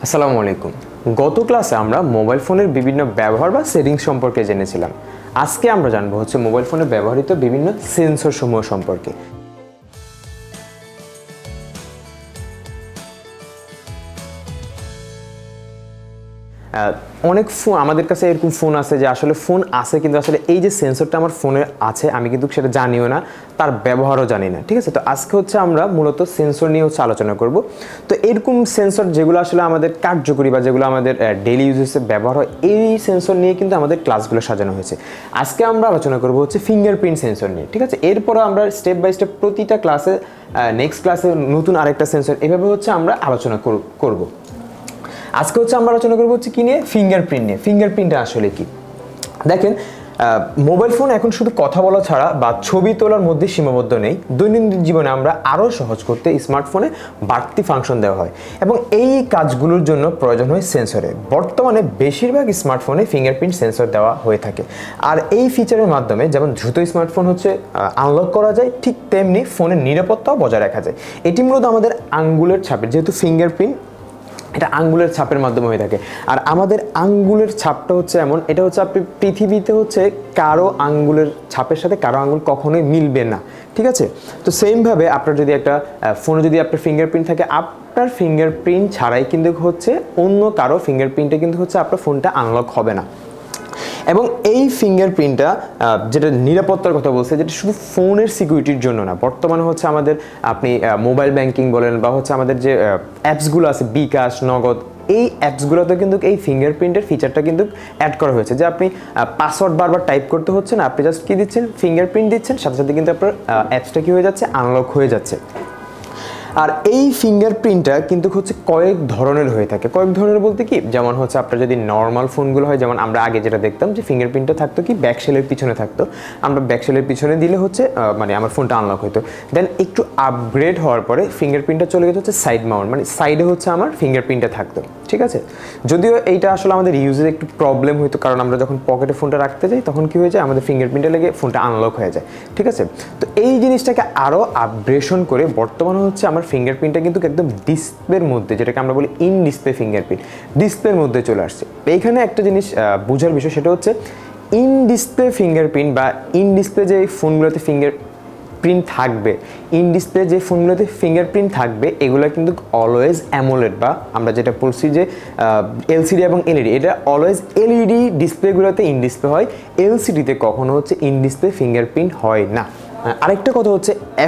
আসসালামু আলাইকুম। গত ক্লাসে আমরা মোবাইল ফোনের বিভিন্ন ব্যবহার বা সেটিংস সম্পর্কে জেনেছিলাম। আজকে আমরা জানবো মোবাইল ফোনে ব্যবহৃত বিভিন্ন সেন্সর সমূহ সম্পর্কে। অনেক ফোন আমাদের কাছে এরকম ফোন আছে যে আসলে ফোন আছে কিন্তু আসলে এই যে সেন্সরটা আমার ফোনে আছে আমি কিন্তু সেটা জানিও না, তার ব্যবহারও জানি না। ঠিক আছে, তো আজকে আমরা মূলত সেন্সর নিয়ে আলোচনা করব। তো এরকম সেন্সর যেগুলো আসলে আমাদের কার্যকরী বা যেগুলো আমাদের ডেইলি ইউজেসে ব্যবহার হয়, এই সেন্সর নিয়ে কিন্তু আমাদের ক্লাসগুলো সাজানো হয়েছে। আজকে আমরা আলোচনা করব ফিঙ্গারপ্রিন্ট সেন্সর নিয়ে। ঠিক আছে, এরপরে আমরা স্টেপ বাই স্টেপ প্রতিটা ক্লাসে নেক্সট ক্লাসে নতুন আরেকটা সেন্সর এভাবে আমরা আলোচনা করব। আজকে আমরা আলোচনা করব কি নিয়ে? ফিঙ্গারপ্রিন্ট নিয়ে। ফিঙ্গারপ্রিন্টটা আসলে কি? দেখেন, মোবাইল ফোন এখন শুধু কথা বলা ছাড়া বা ছবি তোলার মধ্যে সীমাবদ্ধ নেই। দৈনন্দিন জীবনে আমরা আরও সহজ করতে স্মার্টফোনে বাড়তি ফাংশন দেওয়া হয় এবং এই কাজগুলোর জন্য প্রয়োজন হয় সেন্সরে। বর্তমানে বেশিরভাগ স্মার্টফোনে ফিঙ্গারপ্রিন্ট সেন্সর দেওয়া হয়ে থাকে। আর এই ফিচারের মাধ্যমে যেমন দ্রুত স্মার্টফোন আনলক করা যায়, ঠিক তেমনি ফোনের নিরাপত্তাও বজায় রাখা যায়। এটি মূলত আমাদের আঙ্গুলের ছাপের, যেহেতু ফিঙ্গারপ্রিন্ট এটা আঙ্গুলের ছাপের মাধ্যমে হয়ে থাকে। আর আমাদের আঙ্গুলের ছাপটা এমন, এটা আপনি পৃথিবীতে কারো আঙ্গুলের ছাপের সাথে কারো আঙ্গুল কখনোই মিলবে না। ঠিক আছে, তো সেমভাবে আপনার যদি একটা ফোনে যদি আপনার ফিঙ্গারপ্রিন্ট থাকে, আপনার ফিঙ্গারপ্রিন্ট ছাড়াই কিন্তু অন্য কারো প্রিন্টে কিন্তু আপনার ফোনটা আনলক হবে না। এবং এই ফিঙ্গারপ্রিন্টটা যেটা নিরাপত্তার কথা বলছে, যেটা শুধু ফোনের সিকিউরিটির জন্য না, বর্তমানে আমাদের আপনি মোবাইল ব্যাংকিং বলেন বা আমাদের যে অ্যাপসগুলো আছে বিকাশ, নগদ, এই অ্যাপসগুলোতে কিন্তু এই ফিঙ্গারপ্রিন্টের ফিচারটা কিন্তু অ্যাড করা হয়েছে, যে আপনি পাসওয়ার্ড বারবার টাইপ করতে হচ্ছে না, আপনি জাস্ট কি দিচ্ছেন, ফিঙ্গারপ্রিন্ট দিচ্ছেন, সাথে সাথে কিন্তু আপনার অ্যাপসটা কি হয়ে যাচ্ছে, আনলক হয়ে যাচ্ছে। আর এই ফিঙ্গারপ্রিন্টটা কিন্তু কয়েক ধরনের হয়ে থাকে। কয়েক ধরনের বলতে কি, যেমন আপনার যদি নর্মাল ফোনগুলো হয়, যেমন আমরা আগে যেটা দেখতাম যে ফিঙ্গারপ্রিন্টটা থাকতো কি ব্যাকশেলের পিছনে থাকতো, আমরা ব্যাকশেলের পিছনে দিলে মানে আমার ফোনটা আনলক হতো। দেন একটু আপগ্রেড হওয়ার পরে ফিঙ্গারপ্রিন্টটা চলে গেছে সাইড মাউন্ট, মানে সাইডে আমার ফিঙ্গারপ্রিন্টটা থাকতো। ঠিক আছে, যদিও এইটা আসলে আমাদের ইউজের একটু প্রবলেম হইতো, কারণ আমরা যখন পকেটে ফোনটা রাখতে যাই তখন কি হয়ে যায়, আমাদের ফিঙ্গারপ্রিন্টে লেগে ফোনটা আনলক হয়ে যায়। ঠিক আছে, তো এই জিনিসটাকে আরও আপগ্রেডেশন করে বর্তমানে আমার ফিঙ্গারপ্রিন্টটা কিন্তু একদম ডিসপ্লের মধ্যে, যেটাকে আমরা বলি ইন ডিসপ্লে ফিঙ্গারপ্রিন্ট, ডিসপ্লের মধ্যে চলে আসছে। এইখানে একটা জিনিস বোঝার বিষয়, সেটা ইন ডিসপ্লে ফিঙ্গারপ্রিন্ট বা ইন ডিসপ্লে যে ফোনগুলোতে ফিঙ্গারপ্রিন্ট থাকবে, ইন ডিসপ্লে যে ফোনগুলোতে ফিঙ্গারপ্রিন্ট থাকবে, এগুলো কিন্তু অলওয়েজ অ্যামোলেড বা আমরা যেটা বলছি যে এলসিডি এবং এলইডি, এটা অলওয়েজ এলইডি ডিসপ্লেগুলোতে ইন ডিসপ্লে হয়, এলসিডিতে কখনো ইন ডিসপ্লে ফিঙ্গারপ্রিন্ট হয় না। আরেকটা কথা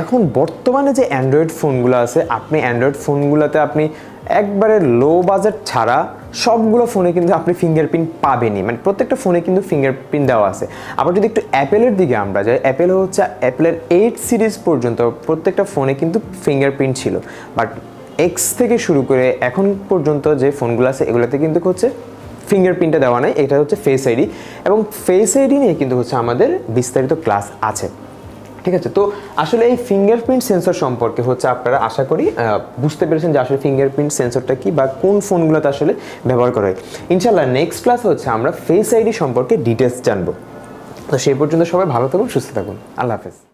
এখন বর্তমানে যে অ্যান্ড্রয়েড ফোনগুলো আছে, আপনি অ্যান্ড্রয়েড ফোনগুলোতে আপনি একবারে লো বাজেট ছাড়া সবগুলো ফোনে কিন্তু আপনি ফিঙ্গারপ্রিন্ট পাবেনই, মানে প্রত্যেকটা ফোনে কিন্তু ফিঙ্গারপ্রিন্ট দেওয়া আছে। আবার যদি একটু অ্যাপেলের দিকে আমরা যাই, অ্যাপেলের 8 সিরিজ পর্যন্ত প্রত্যেকটা ফোনে কিন্তু ফিঙ্গারপ্রিন্ট ছিল, বাট এক্স থেকে শুরু করে এখন পর্যন্ত যে ফোনগুলো আছে এগুলোতে কিন্তু ফিঙ্গারপ্রিন্টটা দেওয়া নাই। এটা ফেস আইডি, এবং ফেস আইডি নিয়ে কিন্তু আমাদের বিস্তারিত ক্লাস আছে। ঠিক আছে, তো আসলে এই ফিঙ্গারপ্রিন্ট সেন্সর সম্পর্কে আপনারা আশা করি বুঝতে পেরেছেন যে আসলে ফিঙ্গারপ্রিন্ট সেন্সরটা কি বা কোন ফোনগুলোতে আসলে ব্যবহার করা হয়। ইনশাআল্লাহ নেক্সট ক্লাস আমরা ফেস আইডি সম্পর্কে ডিটেলস জানবো। তো সেই পর্যন্ত সবাই ভালো থাকুন, সুস্থ থাকুন। আল্লাহ হাফেজ।